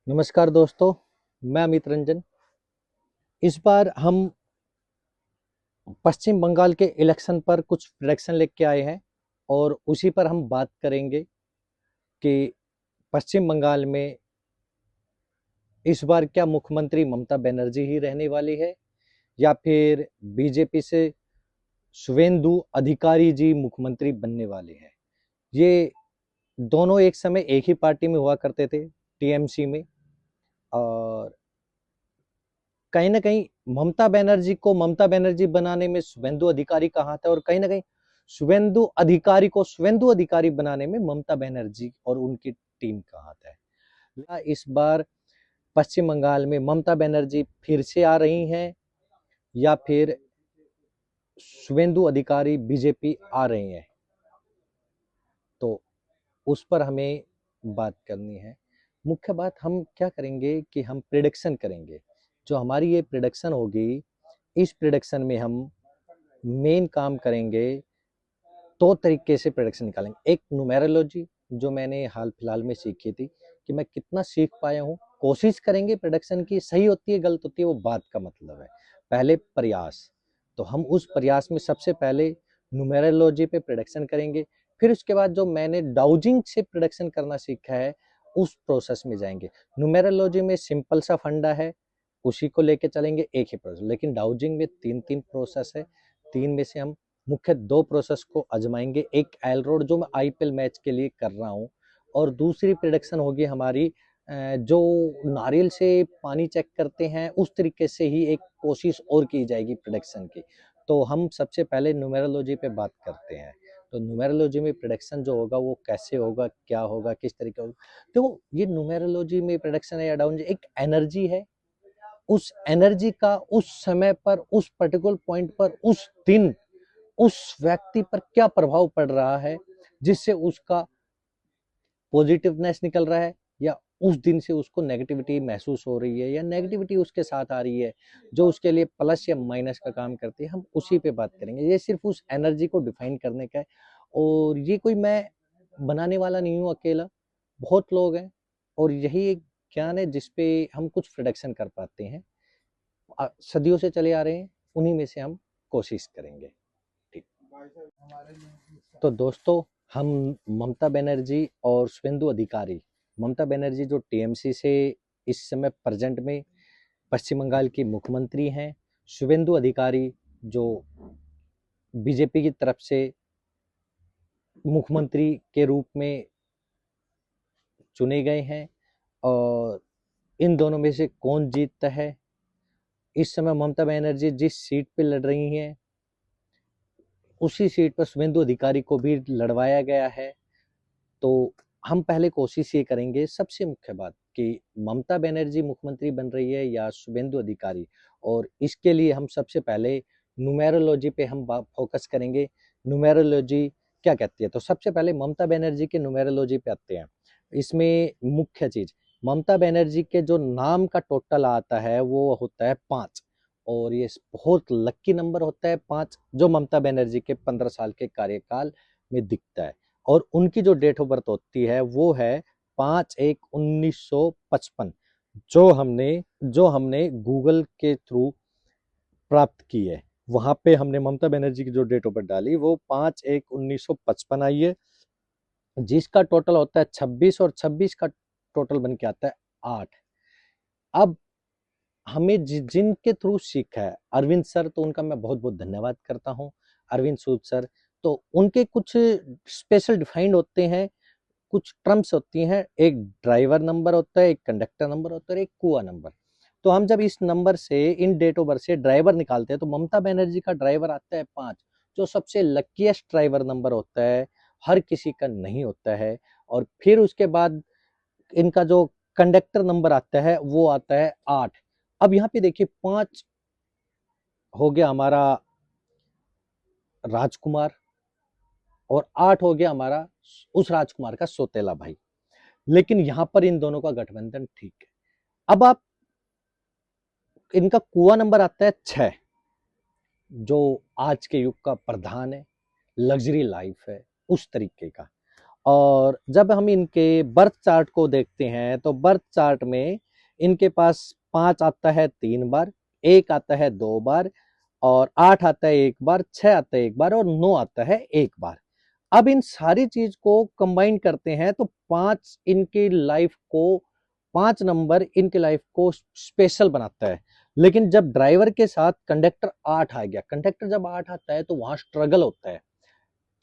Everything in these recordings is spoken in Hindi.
नमस्कार दोस्तों, मैं अमित रंजन। इस बार हम पश्चिम बंगाल के इलेक्शन पर कुछ प्रेडिक्शन लेके आए हैं और उसी पर हम बात करेंगे कि पश्चिम बंगाल में इस बार क्या मुख्यमंत्री ममता बनर्जी ही रहने वाली है या फिर बीजेपी से शुवेंदु अधिकारी जी मुख्यमंत्री बनने वाले हैं। ये दोनों एक समय एक ही पार्टी में हुआ करते थे, टीएमसी में। और कहीं ना कहीं ममता बनर्जी को ममता बनर्जी बनाने में शुभेंदु अधिकारी का हाथ है और कहीं ना कहीं शुभेंदु अधिकारी को शुभेंदु अधिकारी बनाने में ममता बनर्जी और उनकी टीम का हाथ है। इस बार पश्चिम बंगाल में ममता बनर्जी फिर से आ रही हैं या फिर शुभेंदु अधिकारी बीजेपी आ रही हैं, तो उस पर हमें बात करनी है। मुख्य बात हम क्या करेंगे कि हम प्रिडिक्शन करेंगे। जो हमारी ये प्रिडिक्शन होगी, इस प्रिडिक्शन में हम मेन काम करेंगे, दो तरीके से प्रेडिक्शन निकालेंगे। एक न्यूमेरोलॉजी जो मैंने हाल फिलहाल में सीखी थी कि मैं कितना सीख पाया हूँ। कोशिश करेंगे प्रेडिक्शन की, सही होती है गलत होती है वो बात का मतलब है, पहले प्रयास। तो हम उस प्रयास में सबसे पहले न्यूमेरोलॉजी पे प्रेडिक्शन करेंगे, फिर उसके बाद जो मैंने डाउजिंग से प्रेडिक्शन करना सीखा है उस प्रोसेस में जाएंगे। न्यूमेरोलॉजी में सिंपल सा फंडा है, उसी को लेके चलेंगे, एक ही प्रोसेस। लेकिन डाउजिंग में तीन तीन प्रोसेस है, तीन में से हम मुख्य दो प्रोसेस को आजमाएंगे। एक एल रोड जो मैं आईपीएल मैच के लिए कर रहा हूँ, और दूसरी प्रिडिक्शन होगी हमारी जो नारियल से पानी चेक करते हैं उस तरीके से ही एक कोशिश और की जाएगी प्रिडिक्शन की। तो हम सबसे पहले न्यूमेरोलॉजी पे बात करते हैं। तो न्यूमेरोलॉजी में प्रिडिक्शन जो होगा वो कैसे होगा, क्या होगा, किस तरीके होगा। तो ये न्यूमेरोलॉजी में प्रिडिक्शन है या डाउन, एक एनर्जी है। उस एनर्जी का उस समय पर, उस पर्टिकुलर पॉइंट पर, उस दिन उस व्यक्ति पर क्या प्रभाव पड़ रहा है जिससे उसका पॉजिटिवनेस निकल रहा है, या उस दिन से उसको नेगेटिविटी महसूस हो रही है या नेगेटिविटी उसके साथ आ रही है जो उसके लिए प्लस या माइनस का काम करती है। हम उसी पे बात करेंगे। ये सिर्फ उस एनर्जी को डिफाइन करने का है, और ये कोई मैं बनाने वाला नहीं हूँ अकेला, बहुत लोग हैं और यही एक ज्ञान है जिसपे हम कुछ प्रोडक्शन कर पाते हैं। सदियों से चले आ रहे हैं, उन्हीं में से हम कोशिश करेंगे। ठीक। तो दोस्तों, हम ममता बनर्जी और शुभेंदु अधिकारी, ममता बनर्जी जो टीएमसी से इस समय प्रेजेंट में पश्चिम बंगाल की मुख्यमंत्री हैं, शुभेंदु अधिकारी जो बीजेपी की तरफ से मुख्यमंत्री के रूप में चुने गए हैं, और इन दोनों में से कौन जीतता है। इस समय ममता बनर्जी जिस सीट पे लड़ रही हैं उसी सीट पर शुभेंदु अधिकारी को भी लड़वाया गया है। तो हम पहले कोशिश ये करेंगे, सबसे मुख्य बात कि ममता बनर्जी मुख्यमंत्री बन रही है या शुभेंदु अधिकारी, और इसके लिए हम सबसे पहले न्यूमेरोलॉजी पे हम फोकस करेंगे। न्यूमेरोलॉजी क्या कहती है, तो सबसे पहले ममता बनर्जी के न्यूमेरोलॉजी पे आते हैं। इसमें मुख्य चीज, ममता बनर्जी के जो नाम का टोटल आता है वो होता है 5, और ये बहुत लक्की नंबर होता है 5, जो ममता बनर्जी के 15 साल के कार्यकाल में दिखता है। और उनकी जो डेट ऑफ बर्थ होती है वो है 5/1/1955, जो हमने गूगल के थ्रू प्राप्त की है। वहां पे हमने ममता बनर्जी की जो डेट ऑफ बर्थ डाली वो 5/1/1955 आई है, जिसका टोटल होता है 26, और 26 का टोटल बन के आता है 8। अब हमें जिनके थ्रू सीखा है, अरविंद सर, तो उनका मैं बहुत बहुत धन्यवाद करता हूँ, अरविंद सूद सर। तो उनके कुछ स्पेशल डिफाइंड होते हैं, कुछ टर्म्स होती हैं। एक ड्राइवर नंबर होता है, एक कंडक्टर नंबर होता है, एक कुआ नंबर। तो हम जब इस नंबर से, इन डेट ऑफ बर्थ से ड्राइवर निकालते हैं, तो ममता बनर्जी का ड्राइवर आता है 5, जो सबसे लकीएस्ट ड्राइवर नंबर होता है, हर किसी का नहीं होता है। और फिर उसके बाद इनका जो कंडक्टर नंबर आता है वो आता है 8। अब यहाँ पे देखिए, 5 हो गया हमारा राजकुमार, और 8 हो गया हमारा उस राजकुमार का सौतेला भाई। लेकिन यहां पर इन दोनों का गठबंधन ठीक है। अब आप, इनका कुआ नंबर आता है 6, जो आज के युग का प्रधान है, लग्जरी लाइफ है, उस तरीके का। और जब हम इनके बर्थ चार्ट को देखते हैं तो बर्थ चार्ट में इनके पास 5 आता है 3 बार, 1 आता है 2 बार, और 8 आता है 1 बार, 6 आता है 1 बार और 9 आता है 1 बार। अब इन सारी चीज को कंबाइन करते हैं तो 5 नंबर इनकी लाइफ को स्पेशल बनाता है। लेकिन जब ड्राइवर के साथ कंडक्टर 8 आ गया, कंडक्टर जब 8 आता है तो वहां स्ट्रगल होता है।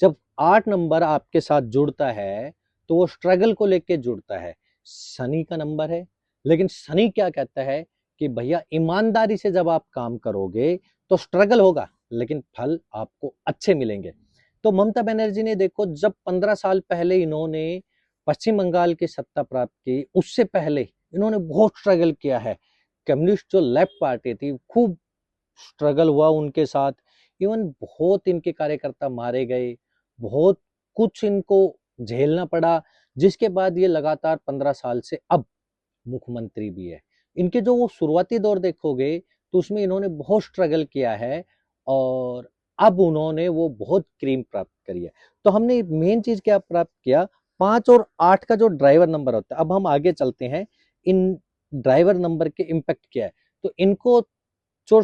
जब 8 नंबर आपके साथ जुड़ता है तो वो स्ट्रगल को लेके जुड़ता है। शनि का नंबर है, लेकिन शनि क्या कहता है कि भैया ईमानदारी से जब आप काम करोगे तो स्ट्रगल होगा लेकिन फल आपको अच्छे मिलेंगे। तो ममता बनर्जी ने देखो, जब 15 साल पहले इन्होंने पश्चिम बंगाल की सत्ता प्राप्त की, उससे पहले इन्होंने बहुत स्ट्रगल किया है। कम्युनिस्ट जो लेफ्ट पार्टी थी, खूब स्ट्रगल हुआ उनके साथ, इवन बहुत इनके कार्यकर्ता मारे गए, बहुत कुछ इनको झेलना पड़ा, जिसके बाद ये लगातार 15 साल से अब मुख्यमंत्री भी है। इनके जो वो शुरुआती दौर देखोगे तो उसमें इन्होंने बहुत स्ट्रगल किया है और अब उन्होंने वो बहुत क्रीम प्राप्त करी है। तो हमने मेन चीज क्या प्राप्त किया, 5 और 8 का जो ड्राइवर नंबर होता है। अब हम आगे चलते हैं, इन ड्राइवर नंबर के इम्पैक्ट क्या है। तो इनको जो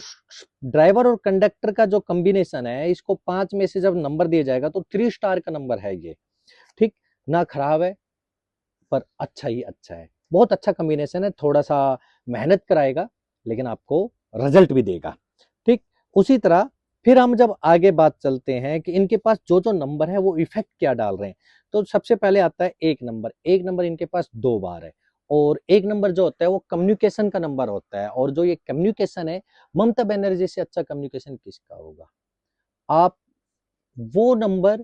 ड्राइवर और कंडक्टर का जो कॉम्बिनेशन है, इसको 5 में से जब नंबर दिया जाएगा तो 3 स्टार का नंबर है ये। ठीक, ना खराब है पर अच्छा ही अच्छा है, बहुत अच्छा कॉम्बिनेशन है। थोड़ा सा मेहनत कराएगा लेकिन आपको रिजल्ट भी देगा। ठीक, उसी तरह फिर हम जब आगे बात चलते हैं कि इनके पास जो जो नंबर है वो इफेक्ट क्या डाल रहे हैं, तो सबसे पहले आता है 1 नंबर। 1 नंबर इनके पास 2 बार है, और 1 नंबर जो होता है वो कम्युनिकेशन का नंबर होता है। और जो ये कम्युनिकेशन है, ममता बनर्जी से अच्छा कम्युनिकेशन किसका होगा। आप वो नंबर,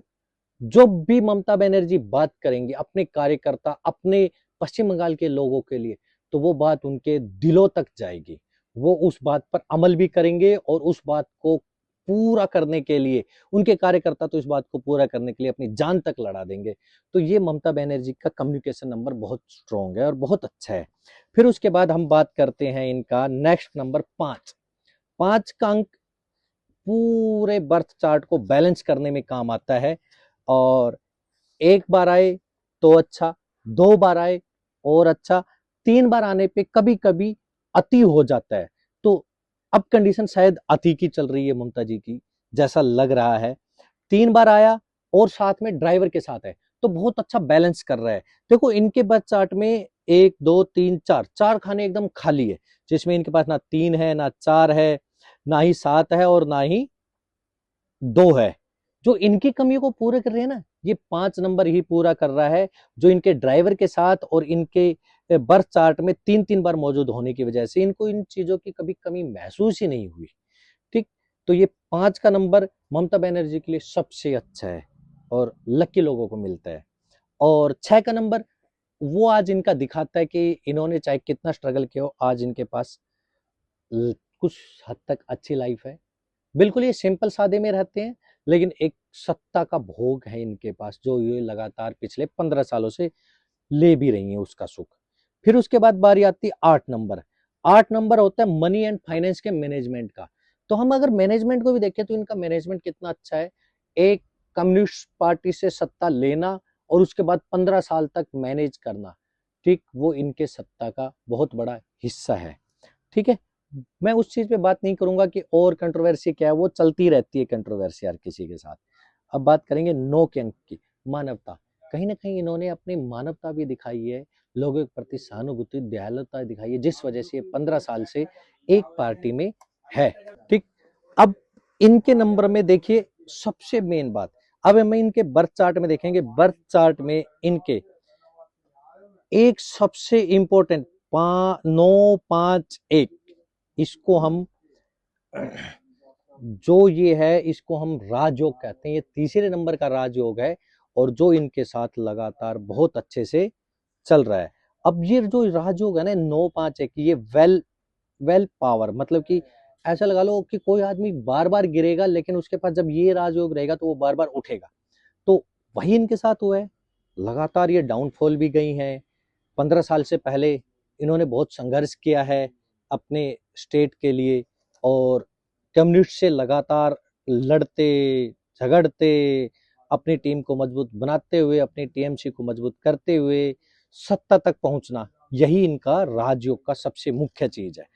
जो भी ममता बनर्जी बात करेंगी अपने कार्यकर्ता, अपने पश्चिम बंगाल के लोगों के लिए, तो वो बात उनके दिलों तक जाएगी। वो उस बात पर अमल भी करेंगे और उस बात को पूरा करने के लिए, उनके कार्यकर्ता तो इस बात को पूरा करने के लिए अपनी जान तक लड़ा देंगे। तो ये ममता बनर्जी का कम्युनिकेशन नंबर बहुत स्ट्रॉन्ग है और बहुत अच्छा है। फिर उसके बाद हम बात करते हैं इनका नेक्स्ट नंबर 5। 5 का अंक पूरे बर्थ चार्ट को बैलेंस करने में काम आता है। और 1 बार आए तो अच्छा, 2 बार आए और अच्छा, 3 बार आने पे कभी कभी अति हो जाता है। तो अब कंडीशन शायद अति की चल रही है ममता जी की, जैसा लग रहा है। 3 बार आया और साथ में ड्राइवर के साथ है, तो बहुत अच्छा बैलेंस कर रहा है। देखो इनके बर्थ चार्ट में 1 2 3 4 4 खाने एकदम खाली है, जिसमें इनके पास ना 3 है, ना 4 है, ना ही 7 है और ना ही 2 है। जो इनकी कमियों को पूरा कर रहे हैं ना, ये 5 नंबर ही पूरा कर रहा है, जो इनके ड्राइवर के साथ और इनके बर्थ चार्ट में 3-3 बार मौजूद होने की वजह से इनको इन चीजों की कभी कमी महसूस ही नहीं हुई। ठीक, तो ये 5 का नंबर ममता बनर्जी के लिए सबसे अच्छा है और लकी लोगों को मिलता है। और 6 का नंबर वो आज इनका दिखाता है कि इन्होंने चाहे कितना स्ट्रगल किया हो, आज इनके पास कुछ हद तक अच्छी लाइफ है। बिल्कुल ये सिंपल सादे में रहते हैं, लेकिन एक सत्ता का भोग है इनके पास, जो ये लगातार पिछले 15 सालों से ले भी रही है उसका सुख। फिर उसके बाद बारी आती है 8 नंबर। 8 नंबर होता है मनी एंड फाइनेंस के मैनेजमेंट का। तो हम अगर मैनेजमेंट को भी देखें तो इनका मैनेजमेंट कितना अच्छा है। एक कम्युनिस्ट पार्टी से सत्ता लेना और उसके बाद 15 साल तक मैनेज करना, ठीक, वो इनके सत्ता का बहुत बड़ा हिस्सा है। ठीक है, मैं उस चीज पे बात नहीं करूंगा कि और कंट्रोवर्सी क्या है, वो चलती रहती है कंट्रोवर्सी हर किसी के साथ। अब बात करेंगे 9 के अंक की, मानवता। कहीं ना कहीं इन्होंने अपनी मानवता भी दिखाई है, लोगों के प्रति सहानुभूति, दयालुता दिखाई है, जिस वजह से ये 15 साल से एक पार्टी में है। ठीक, अब इनके नंबर में देखिए सबसे मेन बात, अब हम इनके बर्थ चार्ट में देखेंगे। बर्थ चार्ट में इनके एक सबसे इंपॉर्टेंट 9-5-1, इसको हम जो ये है इसको हम राजयोग कहते हैं। ये तीसरे नंबर का राजयोग है और जो इनके साथ लगातार बहुत अच्छे से चल रहा है। अब ये जो राजयोग है ना 9-5-1, ये वेल पावर, मतलब कि ऐसा लगा लो कि कोई आदमी बार बार गिरेगा लेकिन उसके पास जब ये राजयोग रहेगा तो वो बार बार उठेगा। तो वही इनके साथ हुआ है, लगातार ये डाउनफॉल भी गई हैं। 15 साल से पहले इन्होंने बहुत संघर्ष किया है अपने स्टेट के लिए, और कम्युनिस्ट से लगातार लड़ते झगड़ते अपनी टीम को मजबूत बनाते हुए, अपनी टीएमसी को मजबूत करते हुए सत्ता तक पहुंचना, यही इनका राजयोग का सबसे मुख्य चीज है।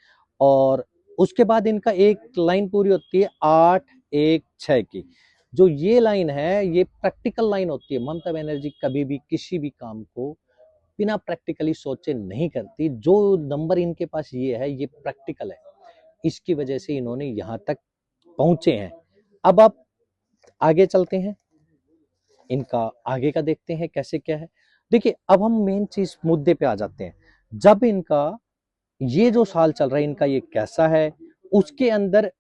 और उसके बाद इनका एक लाइन पूरी होती है 8-1-6 की। जो ये लाइन है, ये प्रैक्टिकल लाइन होती है। ममता बनर्जी कभी भी किसी भी काम को बिना प्रैक्टिकली सोचे नहीं करती। जो नंबर इनके पास ये है, ये प्रैक्टिकल है। इसकी वजह से इन्होंने यहाँ तक पहुंचे हैं। अब आप आगे चलते हैं, इनका आगे का देखते हैं कैसे क्या है। देखिए, अब हम मेन चीज मुद्दे पे आ जाते हैं। जब इनका ये जो साल चल रहा है, इनका ये कैसा है, उसके अंदर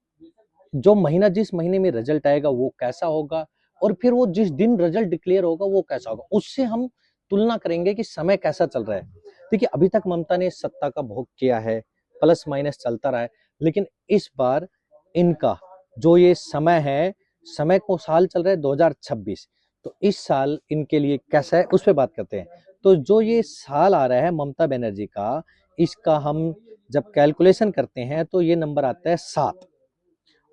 जो महीना, जिस महीने में रिजल्ट आएगा वो कैसा होगा, और फिर वो जिस दिन रिजल्ट डिक्लेयर होगा वो कैसा होगा, उससे हम तुलना करेंगे कि समय कैसा चल रहा है। देखिए, अभी तक ममता ने सत्ता का भोग किया है, प्लस माइनस चलता रहा है, लेकिन इस बार इनका जो ये समय है, समय को साल चल रहा है 2026, तो इस साल इनके लिए कैसा है उस पर बात करते हैं। तो जो ये साल आ रहा है ममता बनर्जी का, इसका हम जब कैलकुलेशन करते हैं तो ये नंबर आता है 7,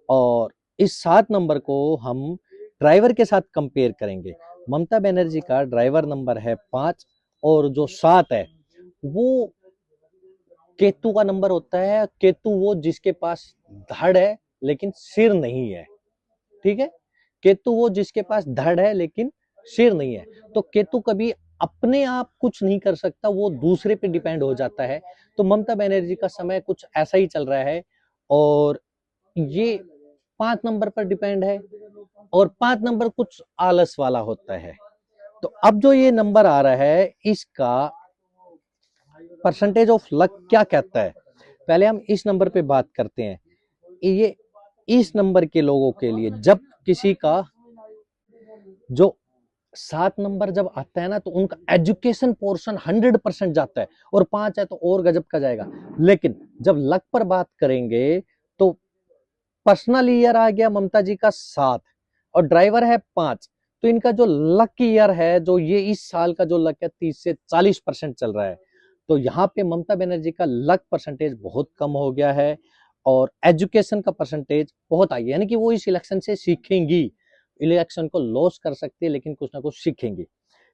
और इस 7 नंबर को हम ड्राइवर के साथ कंपेयर करेंगे। ममता बनर्जी का ड्राइवर नंबर है 5, और जो 7 है वो केतु का नंबर होता है। केतु वो जिसके पास धड़ है लेकिन सिर नहीं है, ठीक है। केतु वो जिसके पास धड़ है लेकिन सिर नहीं है। तो केतु कभी अपने आप कुछ नहीं कर सकता, वो दूसरे पे डिपेंड हो जाता है। तो ममता बनर्जी का समय कुछ ऐसा ही चल रहा है, और ये 5 नंबर पर डिपेंड है, और 5 नंबर कुछ आलस वाला होता है। तो अब जो ये नंबर आ रहा है, इसका परसेंटेज ऑफ लक क्या कहता है, पहले हम इस नंबर पे बात करते हैं। ये इस नंबर के लोगों के लिए, जब किसी का जो 7 नंबर जब आता है ना, तो उनका एजुकेशन पोर्शन 100% जाता है, और 5 है तो और गजब का जाएगा। लेकिन जब लक पर बात करेंगे तो पर्सनल ईयर आ गया ममता जी का 7, और ड्राइवर है 5, तो इनका जो लक ईयर है, जो ये इस साल का जो लक है 30 से 40% चल रहा है। तो यहाँ पे ममता बनर्जी का लक परसेंटेज बहुत कम हो गया है, और एजुकेशन का परसेंटेज बहुत आई है। यानी कि वो इस इलेक्शन से सीखेंगी, इलेक्शन को लॉस कर सकती है लेकिन कुछ ना कुछ सीखेंगी।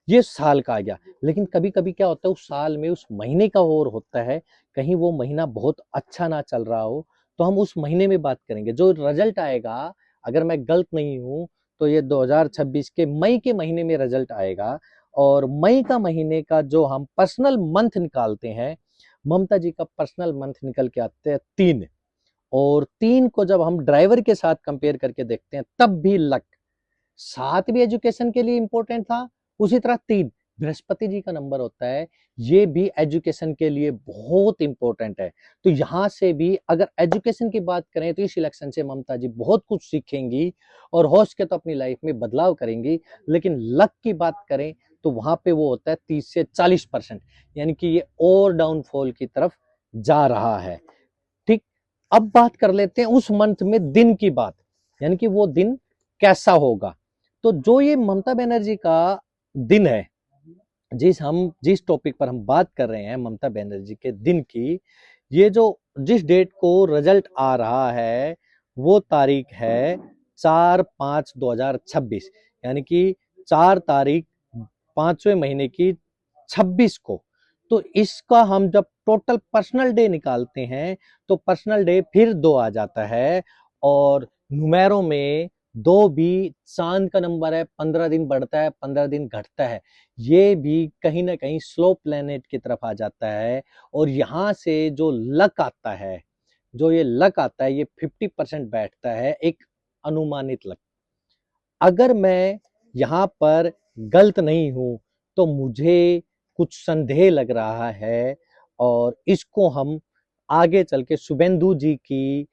ये साल का आ गया। लेकिन कभी कभी क्या होता है, उस साल में उस महीने का और होता है, कहीं वो महीना बहुत अच्छा ना चल रहा हो, तो हम उस महीने में बात करेंगे। जो रिजल्ट आएगा, अगर मैं गलत नहीं हूं तो ये 2026 के मई के महीने में रिजल्ट आएगा, और मई का महीने का जो हम पर्सनल मंथ निकालते हैं, ममता जी का पर्सनल मंथ निकल के आते हैं 3, और 3 को जब हम ड्राइवर के साथ कंपेयर करके देखते हैं, तब भी लक। 7 भी एजुकेशन के लिए इंपॉर्टेंट था, उसी तरह 3 बृहस्पति जी का नंबर होता है, ये भी एजुकेशन के लिए बहुत इंपॉर्टेंट है। तो यहां से भी अगर एजुकेशन की बात करें तो इस इलेक्शन से ममता जी बहुत कुछ सीखेंगी, और हो सके तो अपनी लाइफ में बदलाव करेंगी। लेकिन लक की बात करें तो वहां पे वो होता है 30 से 40%, यानी कि ये और डाउनफॉल की तरफ जा रहा है। ठीक, अब बात कर लेते हैं उस मंथ में दिन की बात, यानी कि वो दिन कैसा होगा। तो जो ये ममता बनर्जी का दिन है, जिस टॉपिक पर हम बात कर रहे हैं ममता बनर्जी के दिन की, ये जो जिस डेट को रिजल्ट आ रहा है वो तारीख है 4/5/2026, यानी कि 4 तारीख 5वें महीने की 26 को। तो इसका हम जब टोटल पर्सनल डे निकालते हैं तो पर्सनल डे फिर 2 आ जाता है, और नुमेरो में 2 भी चांद का नंबर है। 15 दिन बढ़ता है, 15 दिन घटता है, ये भी कहीं ना कहीं स्लो प्लेनेट की तरफ आ जाता है। और यहाँ से जो लक आता है, जो ये लक आता है, ये 50% बैठता है, एक अनुमानित लक। अगर मैं यहाँ पर गलत नहीं हूं तो मुझे कुछ संदेह लग रहा है, और इसको हम आगे चल के शुभेंदु जी की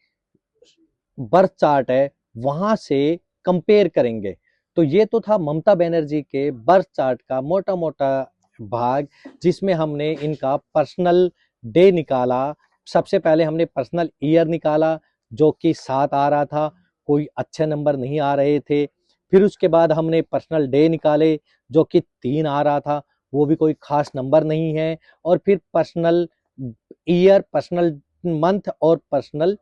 बर्थ चार्ट है वहां से कंपेयर करेंगे। तो ये तो था ममता बनर्जी के बर्थ चार्ट का मोटा मोटा भाग, जिसमें हमने इनका पर्सनल डे निकाला। सबसे पहले हमने पर्सनल ईयर निकाला, जो कि 7 आ रहा था, कोई अच्छे नंबर नहीं आ रहे थे। फिर उसके बाद हमने पर्सनल डे निकाले, जो कि 3 आ रहा था, वो भी कोई खास नंबर नहीं है। और फिर पर्सनल ईयर, पर्सनल मंथ और पर्सनल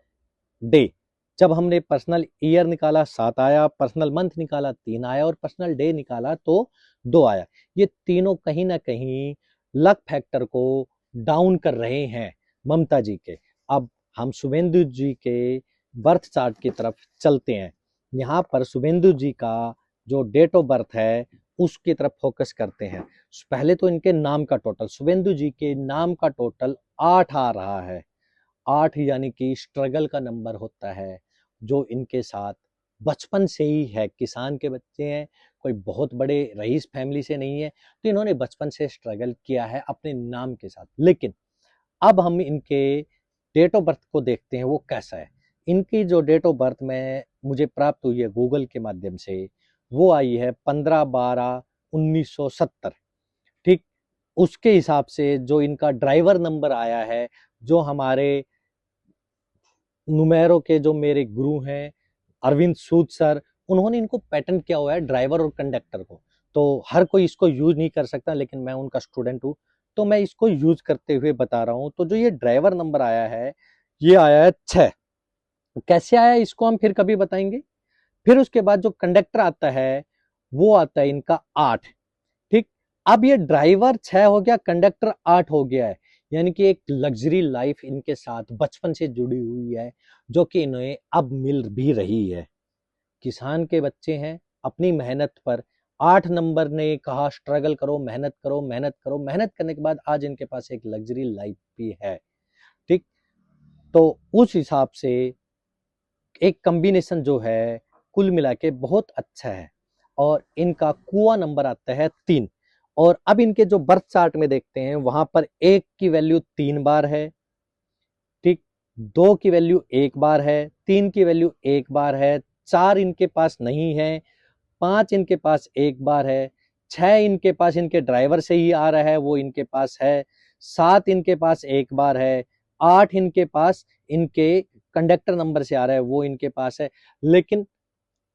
डे, जब हमने पर्सनल ईयर निकाला 7 आया, पर्सनल मंथ निकाला 3 आया और पर्सनल डे निकाला तो 2 आया। ये तीनों कहीं ना कहीं लक फैक्टर को डाउन कर रहे हैं ममता जी के। अब हम शुभेंदु जी के बर्थ चार्ट की तरफ चलते हैं। यहाँ पर शुभेंदु जी का जो डेट ऑफ बर्थ है उसकी तरफ फोकस करते हैं। पहले तो इनके नाम का टोटल, शुभेंदु जी के नाम का टोटल 8 आ रहा है। 8 यानी कि स्ट्रगल का नंबर होता है जो इनके साथ बचपन से ही है। किसान के बच्चे हैं, कोई बहुत बड़े रईस फैमिली से नहीं है, तो इन्होंने बचपन से स्ट्रगल किया है अपने नाम के साथ। लेकिन अब हम इनके डेट ऑफ बर्थ को देखते हैं वो कैसा है। इनकी जो डेट ऑफ बर्थ में मुझे प्राप्त हुई है गूगल के माध्यम से, वो आई है 15/12/1970। ठीक, उसके हिसाब से जो इनका ड्राइवर नंबर आया है, जो हमारे नुमेरो के जो मेरे गुरु हैं अरविंद सूद सर, उन्होंने इनको पैटेंट किया हुआ है ड्राइवर और कंडक्टर को। तो हर कोई इसको यूज नहीं कर सकता, लेकिन मैं उनका स्टूडेंट हूँ तो मैं इसको यूज करते हुए बता रहा हूँ। तो जो ये ड्राइवर नंबर आया है, ये आया है 6। कैसे आया इसको हम फिर कभी बताएंगे। फिर उसके बाद जो कंडक्टर आता है वो आता है इनका 8। ठीक, अब ये ड्राइवर 6 हो गया, कंडक्टर 8 हो गया है, यानी कि एक लग्जरी लाइफ इनके साथ बचपन से जुड़ी हुई है, जो कि इन्हें अब मिल भी रही है। किसान के बच्चे हैं, अपनी मेहनत पर 8 नंबर ने कहा स्ट्रगल करो, मेहनत करो, मेहनत करो, मेहनत करने के बाद आज इनके पास एक लग्जरी लाइफ भी है। ठीक, तो उस हिसाब से एक कॉम्बिनेशन जो है कुल मिला के बहुत अच्छा है। और इनका कुआ नंबर आता है 3। और अब इनके जो बर्थ चार्ट में देखते हैं, वहां पर 1 की वैल्यू 3 बार है। ठीक, 2 की वैल्यू 1 बार है, 3 की वैल्यू 1 बार है, 4 इनके पास नहीं है, 5 इनके पास 1 बार है, 6 इनके पास इनके ड्राइवर से ही आ रहा है वो इनके पास है, 7 इनके पास 1 बार है, 8 इनके पास इनके कंडक्टर नंबर से आ रहा है वो इनके पास है। लेकिन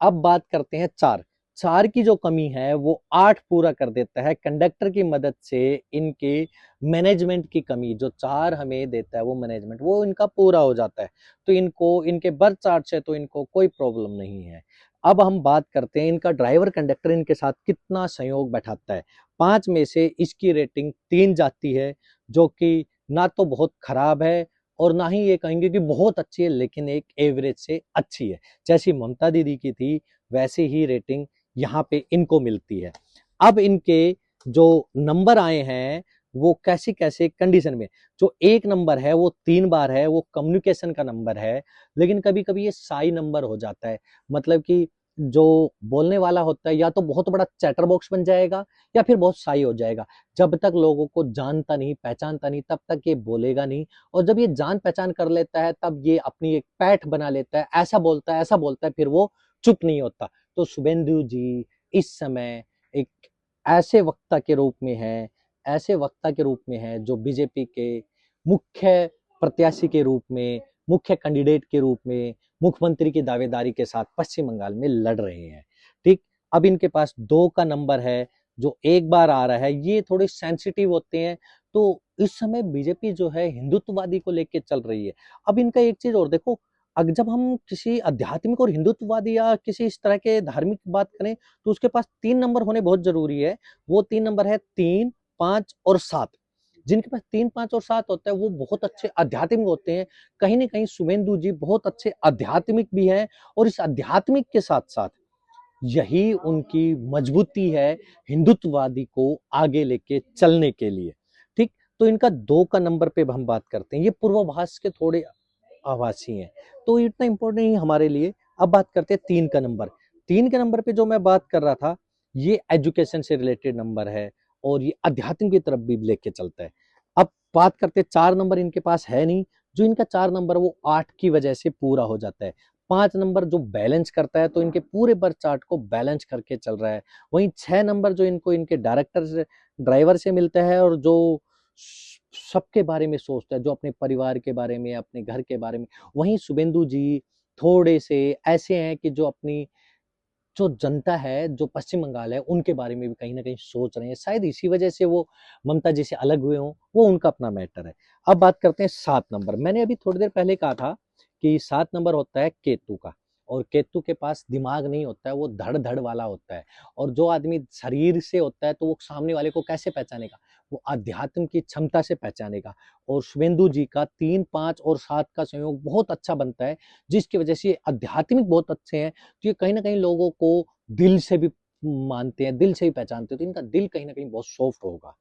अब बात करते हैं 4। 4 की जो कमी है वो 8 पूरा कर देता है कंडक्टर की मदद से। इनके मैनेजमेंट की कमी जो 4 हमें देता है वो मैनेजमेंट, वो इनका पूरा हो जाता है। तो इनको इनके बर्थ चार्ट से तो इनको कोई प्रॉब्लम नहीं है। अब हम बात करते हैं इनका ड्राइवर कंडक्टर इनके साथ कितना सहयोग बैठाता है। 5 में से इसकी रेटिंग 3 जाती है, जो कि ना तो बहुत खराब है और ना ही ये कहेंगे कि बहुत अच्छी है, लेकिन एक एवरेज से अच्छी है। जैसी ममता दीदी की थी वैसे ही रेटिंग यहाँ पे इनको मिलती है। अब इनके जो नंबर आए हैं वो कैसी कैसे कंडीशन में, जो 1 नंबर है वो 3 बार है, वो कम्युनिकेशन का नंबर है। लेकिन कभी कभी ये साई नंबर हो जाता है, मतलब कि जो बोलने वाला होता है या तो बहुत बड़ा चैटर बॉक्स बन जाएगा या फिर बहुत साई हो जाएगा। जब तक लोगों को जानता नहीं पहचानता नहीं तब तक ये बोलेगा नहीं, और जब ये जान पहचान कर लेता है तब ये अपनी एक पैठ बना लेता है, ऐसा बोलता है, फिर वो चुप नहीं होता। तो शुभेंदु जी इस समय एक ऐसे वक्ता के रूप में है, ऐसे वक्ता के रूप में है जो बीजेपी के मुख्य प्रत्याशी के रूप में, मुख्य कैंडिडेट के रूप में मुख्यमंत्री की दावेदारी के साथ पश्चिम बंगाल में लड़ रहे हैं। ठीक, अब इनके पास 2 का नंबर है जो 1 बार आ रहा है। ये थोड़े सेंसिटिव होते हैं, तो इस समय बीजेपी जो है हिंदुत्ववादी को लेके चल रही है। अब इनका एक चीज और देखो, अगर जब हम किसी आध्यात्मिक और हिंदुत्ववादी या किसी इस तरह के धार्मिक बात करें तो उसके पास 3 नंबर होने बहुत जरूरी है। वो 3 नंबर है 3, 5 और 7। जिनके पास 3, 5 और 7 होता है वो बहुत अच्छे आध्यात्मिक होते हैं। कहीं ना कहीं शुभेंदु जी बहुत अच्छे आध्यात्मिक भी हैं, और इस आध्यात्मिक के साथ साथ यही उनकी मजबूती है हिंदुत्ववादी को आगे लेके चलने के लिए। ठीक, तो इनका 2 का नंबर पे हम बात करते हैं, ये पूर्वाभास के थोड़े आभासी हैं, तो इतना इंपॉर्टेंट नहीं हमारे लिए। अब बात करते हैं 3 का नंबर। 3 के नंबर पे जो मैं बात कर रहा था, ये एजुकेशन से रिलेटेड नंबर है और ये अध्यात्म की तरफ भी लेके चलता है। अब बात करते हैं 4 नंबर इनके पास है नहीं, जो इनका 4 नंबर वो 8 की वजह से पूरा हो जाता है। 5 नंबर जो बैलेंस करता है, तो इनके पूरे बर्थ चार्ट को बैलेंस करके चल रहा है। वहीं 6 नंबर जो इनको इनके डायरेक्टर से, ड्राइवर से मिलता है, और जो सबके बारे में सोचता है, जो अपने परिवार के बारे में, अपने घर के बारे में। वहीं शुभेंदु जी थोड़े से ऐसे हैं कि जो अपनी जो जनता है, जो पश्चिम बंगाल है, उनके बारे में भी कहीं ना कहीं सोच रहे हैं। शायद इसी वजह से वो ममता जी से अलग हुए हों, वो उनका अपना मैटर है। अब बात करते हैं 7 नंबर। मैंने अभी थोड़ी देर पहले कहा था कि 7 नंबर होता है केतु का, और केतु के पास दिमाग नहीं होता है, वो धड़ धड़ वाला होता है। और जो आदमी शरीर से होता है तो वो सामने वाले को कैसे पहचानेगा, वो अध्यात्म की क्षमता से पहचानेगा। और शुभेंदु जी का 3, 5 और 7 का संयोग बहुत अच्छा बनता है, जिसकी वजह से ये आध्यात्मिक बहुत अच्छे हैं। तो ये कहीं ना कहीं लोगों को दिल से भी मानते हैं, दिल से ही पहचानते हैं, तो इनका दिल कहीं ना कहीं बहुत सॉफ्ट होगा।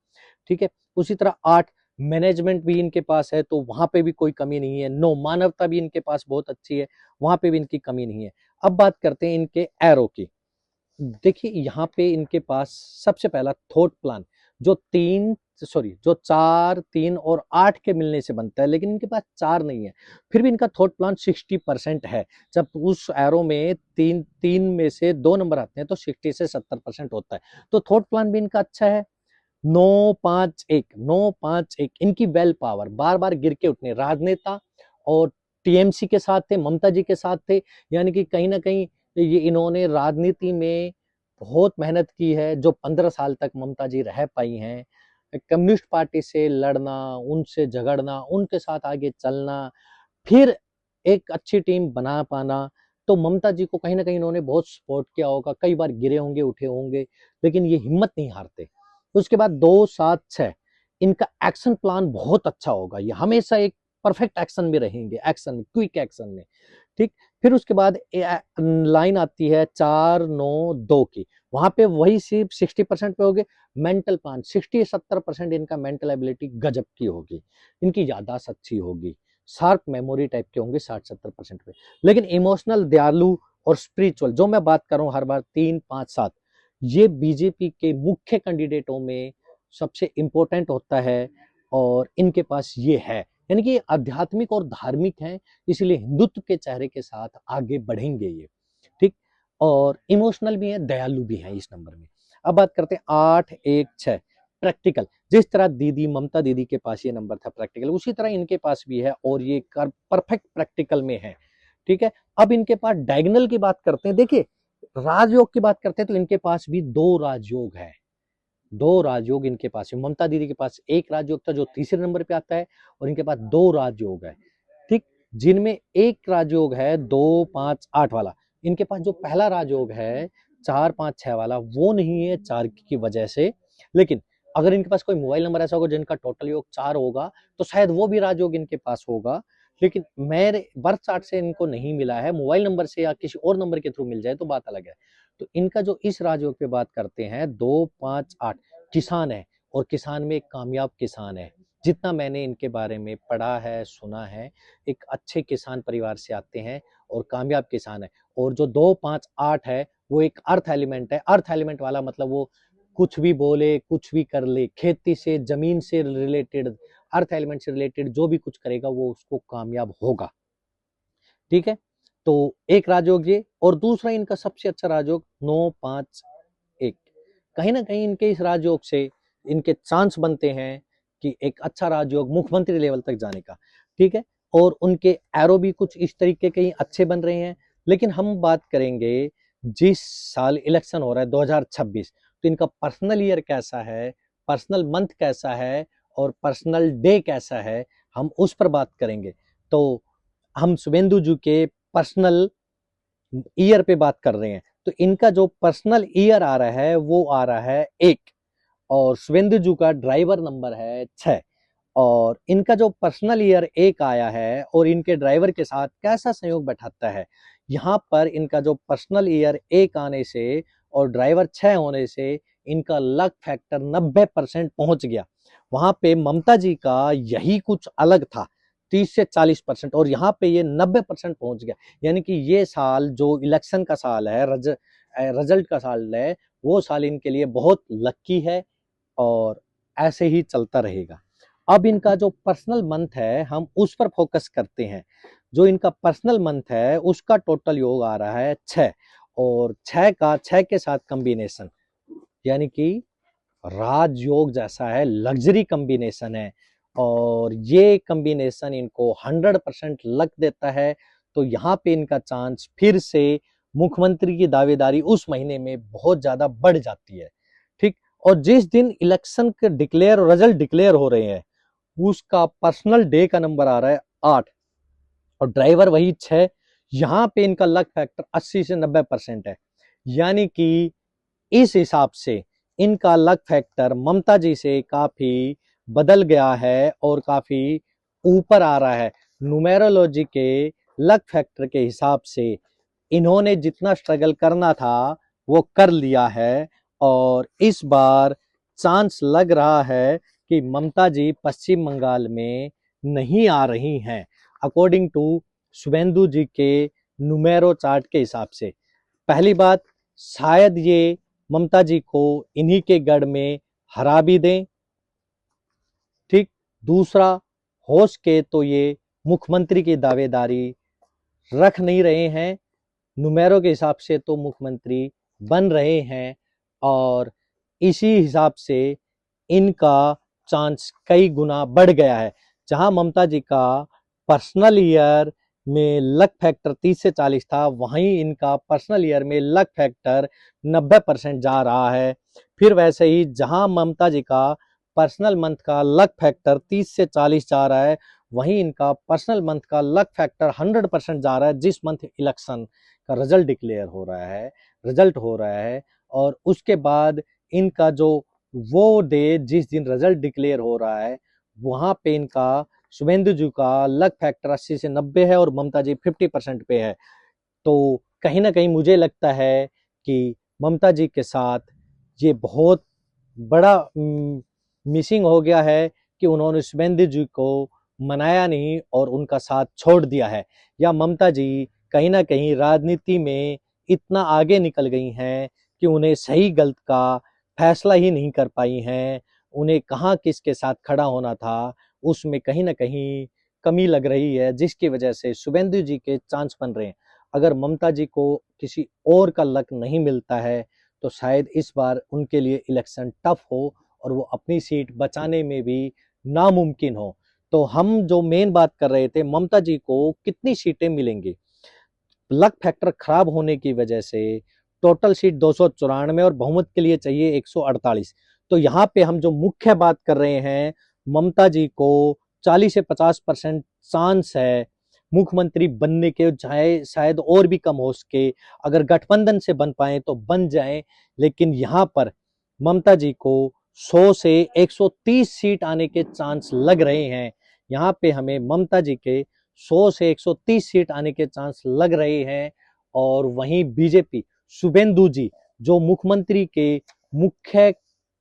ठीक है। उसी तरह 8 मैनेजमेंट भी इनके पास है, तो वहां पे भी कोई कमी नहीं है। 9 मानवता भी इनके पास बहुत अच्छी है, वहां पे भी इनकी कमी नहीं है। अब बात करते हैं इनके एरो की। देखिए यहाँ पे इनके पास सबसे पहला थॉट प्लान जो 4, 3 और 8 के मिलने से बनता है, लेकिन इनके पास 4 नहीं है, फिर भी इनका थॉट प्लान 60% है। जब उस एरो में 3 में से 2 नंबर आते हैं तो 60 से 70% होता है, तो थॉट प्लान भी इनका अच्छा है। 9, 5, 1 इनकी वेल पावर, बार बार गिर के उठने, राजनेता और टीएमसी के साथ थे, ममता जी के साथ थे, यानी कि कहीं ना कहीं ये इन्होंने राजनीति में बहुत मेहनत की है, जो 15 साल तक ममता जी रह पाई हैं। कम्युनिस्ट पार्टी से लड़ना, उनसे झगड़ना, उनके साथ आगे चलना, फिर एक अच्छी टीम बना पाना, तो ममता जी को कहीं ना कहीं इन्होंने बहुत सपोर्ट किया होगा। कई बार गिरे होंगे, उठे होंगे, लेकिन ये हिम्मत नहीं हारते। उसके बाद 2, 7, 6 इनका एक्शन प्लान बहुत अच्छा होगा, ये हमेशा एक परफेक्ट एक्शन में रहेंगे, एक्शन में, क्विक एक्शन में। ठीक। फिर उसके बाद लाइन आती है 4, 9, 2 की, वहां पे वही सिर्फ 60% पे होगे। मेंटल प्लान 60-70% इनका मेंटल एबिलिटी गजब की होगी, इनकी याददाश्त अच्छी होगी, शार्प मेमोरी टाइप के होंगे 60-70% पे। लेकिन इमोशनल, दयालु और स्पिरिचुअल, जो मैं बात कर रहा हूँ हर बार 3, 5, 7, ये बीजेपी के मुख्य कैंडिडेटों में सबसे इंपॉर्टेंट होता है, और इनके पास ये है, यानी कि आध्यात्मिक और धार्मिक हैं, इसलिए हिंदुत्व के चेहरे के साथ आगे बढ़ेंगे ये। ठीक। और इमोशनल भी है, दयालु भी है इस नंबर में। अब बात करते हैं 8, 1, 6 प्रैक्टिकल। जिस तरह दीदी ममता दीदी के पास ये नंबर था प्रैक्टिकल, उसी तरह इनके पास भी है, और ये परफेक्ट प्रैक्टिकल में है। ठीक है। अब इनके पास डायगोनल की बात करते हैं। देखिए राजयोग की बात करते हैं तो इनके पास भी 2 राजयोग है, 2 राजयोग इनके पास है। ममता दीदी के पास एक राजयोग था जो तीसरे नंबर पे आता है, और इनके पास 2 राजयोग है। ठीक। जिनमें एक राजयोग है 2, 5, 8 वाला। इनके पास जो पहला राजयोग है 4, 5, 6 वाला, वो नहीं है 4 की वजह से। लेकिन अगर इनके पास कोई मोबाइल नंबर ऐसा होगा जिनका टोटल योग 4 होगा, तो शायद वो भी राजयोग इनके पास होगा। लेकिन मेरे बर्थ चार्ट से इनको नहीं मिला है, मोबाइल नंबर से या किसी और नंबर के थ्रू मिल जाए तो बात अलग है। तो इनका जो इस राजयोग पे बात करते हैं 2, 5, 8 किसान है, और किसान में एक कामयाब किसान है। जितना मैंने इनके बारे में पढ़ा है, सुना है, एक अच्छे किसान परिवार से आते हैं और कामयाब किसान है। और जो 2, 5, 8 है वो एक अर्थ एलिमेंट है। अर्थ एलिमेंट वाला मतलब वो कुछ भी बोले, कुछ भी कर ले, खेती से, जमीन से रिलेटेड, अर्थ एलिमेंट से रिलेटेड जो भी कुछ करेगा वो उसको कामयाब होगा। ठीक है। तो एक राजयोग ये, और दूसरा इनका सबसे अच्छा राजयोग 9, 5, 1। कहीं ना कहीं इनके इस राजयोग से इनके चांस बनते हैं कि एक अच्छा राजयोग मुख्यमंत्री लेवल तक जाने का। ठीक है। और उनके एरो भी कुछ इस तरीके के ही अच्छे बन रहे हैं। लेकिन हम बात करेंगे जिस साल इलेक्शन हो रहा है 2026, तो इनका पर्सनल ईयर कैसा है, पर्सनल मंथ कैसा है, और पर्सनल डे कैसा है, हम उस पर बात करेंगे। तो हम शुभेंदु जी के पर्सनल ईयर पे बात कर रहे हैं, तो इनका जो पर्सनल ईयर आ रहा है वो आ रहा है 1, और शुभेंदु जी का ड्राइवर नंबर है 6। और इनका जो पर्सनल ईयर 1 आया है और इनके ड्राइवर के साथ कैसा संयोग बैठाता है, यहाँ पर इनका जो पर्सनल ईयर 1 आने से और ड्राइवर 6 होने से इनका लक फैक्टर 90% पहुंच गया। वहां पे ममता जी का यही कुछ अलग था, 30 से 40%, और यहाँ पे ये 90% पहुंच गया। यानी कि ये साल जो इलेक्शन का साल है, रिजल्ट का साल है, वो साल इनके लिए बहुत लक्की है, और ऐसे ही चलता रहेगा। अब इनका जो पर्सनल मंथ है हम उस पर फोकस करते हैं। जो इनका पर्सनल मंथ है उसका टोटल योग आ रहा है 6, और 6 के साथ कॉम्बिनेशन, यानी कि राजयोग जैसा है, लग्जरी कॉम्बिनेशन है, और ये कॉम्बिनेशन इनको 100% लक देता है। तो यहाँ पे इनका चांस फिर से मुख्यमंत्री की दावेदारी उस महीने में बहुत ज्यादा बढ़ जाती है। ठीक। और जिस दिन इलेक्शन के रिजल्ट डिक्लेयर हो रहे हैं उसका पर्सनल डे का नंबर आ रहा है 8, और ड्राइवर वही 6। यहाँ पे इनका लक फैक्टर 80 से 90% है। यानी कि इस हिसाब से इनका लक फैक्टर ममता जी से काफी बदल गया है और काफी ऊपर आ रहा है। न्यूमेरोलॉजी के लक फैक्टर के हिसाब से इन्होंने जितना स्ट्रगल करना था वो कर लिया है, और इस बार चांस लग रहा है कि ममता जी पश्चिम बंगाल में नहीं आ रही हैं, अकॉर्डिंग टू शुभेंदु जी के न्यूमेरो चार्ट के हिसाब से। पहली बात, शायद ये ममता जी को इन्हीं के गढ़ में हरा भी दें, ठीक। दूसरा, हो सके तो ये मुख्यमंत्री की दावेदारी रख नहीं रहे हैं, नुमेरो के हिसाब से तो मुख्यमंत्री बन रहे हैं, और इसी हिसाब से इनका चांस कई गुना बढ़ गया है। जहां ममता जी का पर्सनल ईयर में लक फैक्टर 30 से 40 था, वहीं इनका पर्सनल ईयर में लक फैक्टर 90% जा रहा है। फिर वैसे ही जहां ममता जी का पर्सनल मंथ का लक फैक्टर 30 से 40 जा रहा है, वहीं इनका पर्सनल मंथ का लक फैक्टर 100% जा रहा है। जिस मंथ इलेक्शन का रिजल्ट डिक्लेयर हो रहा है, रिजल्ट हो रहा है, और उसके बाद इनका जो वो डे जिस दिन रिजल्ट डिक्लेयर हो रहा है, वहां पे इनका शुभेंदु जी का लक फैक्टर 80 से 90 है और ममता जी 50% पे है। तो कहीं ना कहीं मुझे लगता है कि ममता जी के साथ ये बहुत बड़ा मिसिंग हो गया है कि उन्होंने शुभेंदु जी को मनाया नहीं और उनका साथ छोड़ दिया है। या ममता जी कहीं ना कहीं राजनीति में इतना आगे निकल गई हैं कि उन्हें सही गलत का फैसला ही नहीं कर पाई हैं। उन्हें कहाँ किसके साथ खड़ा होना था, उसमें कहीं ना कहीं कमी लग रही है, जिसकी वजह से शुभेंदु जी के चांस बन रहे हैं। अगर ममता जी को किसी और का लक नहीं मिलता है तो शायद इस बार उनके लिए इलेक्शन टफ हो और वो अपनी सीट बचाने में भी नामुमकिन हो। तो हम जो मेन बात कर रहे थे, ममता जी को कितनी सीटें मिलेंगी। लक फैक्टर खराब होने की वजह से टोटल सीट 294 और बहुमत के लिए चाहिए 148। तो यहाँ पे हम जो मुख्य बात कर रहे हैं, ममता जी को 40 से 50% चांस है मुख्यमंत्री बनने के, चाहे शायद और भी कम हो सके। अगर गठबंधन से बन पाए तो बन जाए, लेकिन यहाँ पर ममता जी को 100 से 130 सीट आने के चांस लग रहे हैं। यहाँ पे हमें ममता जी के 100 से 130 सीट आने के चांस लग रहे हैं। और वहीं बीजेपी शुभेंदु जी जो मुख्यमंत्री के मुख्य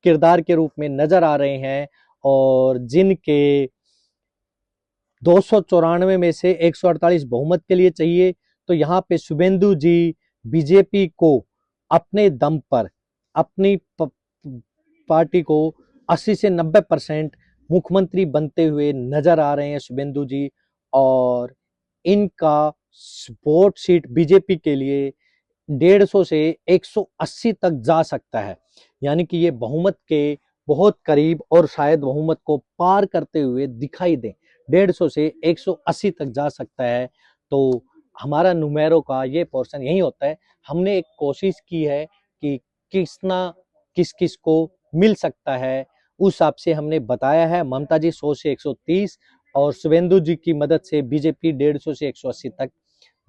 किरदार के रूप में नजर आ रहे हैं, और जिनके 294 में से 148 बहुमत के लिए चाहिए, तो यहाँ पे शुभेंदु जी बीजेपी को अपने दम पर अपनी पार्टी को 80 से 90% मुख्यमंत्री बनते हुए नजर आ रहे हैं शुभेंदु जी। और इनका वोट सीट बीजेपी के लिए 150 से 180 तक जा सकता है। यानी कि ये बहुमत के बहुत करीब और शायद बहुमत को पार करते हुए दिखाई दे, 150 से 180 तक जा सकता है। तो हमारा नुमेरो का ये पोर्शन यही होता है। हमने एक कोशिश की है कि किस किस को मिल सकता है, उस हिसाब से हमने बताया है। ममता जी 100 से 130 और शुभेंदु जी की मदद से बीजेपी 150 से 180 तक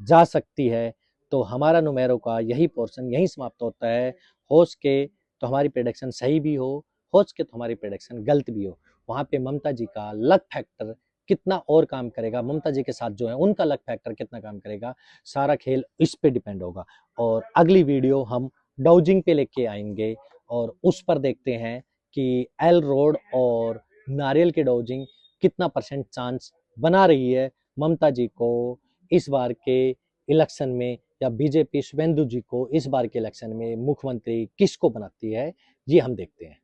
जा सकती है। तो हमारा नुमेरो का यही पोर्शन यही समाप्त होता है। हो सके तो हमारी प्रेडिक्शन सही भी हो सके तो हमारी प्रेडिक्शन गलत भी हो। वहाँ पे ममता जी का लक फैक्टर कितना और काम करेगा, ममता जी के साथ जो है उनका लक फैक्टर कितना काम करेगा, सारा खेल इस पे डिपेंड होगा। और अगली वीडियो हम डाउजिंग पे लेके आएंगे और उस पर देखते हैं कि एल रोड और नारियल के डाउजिंग कितना % चांस बना रही है ममता जी को इस बार के इलेक्शन में, या बीजेपी शुभेंदु जी को इस बार के इलेक्शन में मुख्यमंत्री किसको बनाती है, ये हम देखते हैं।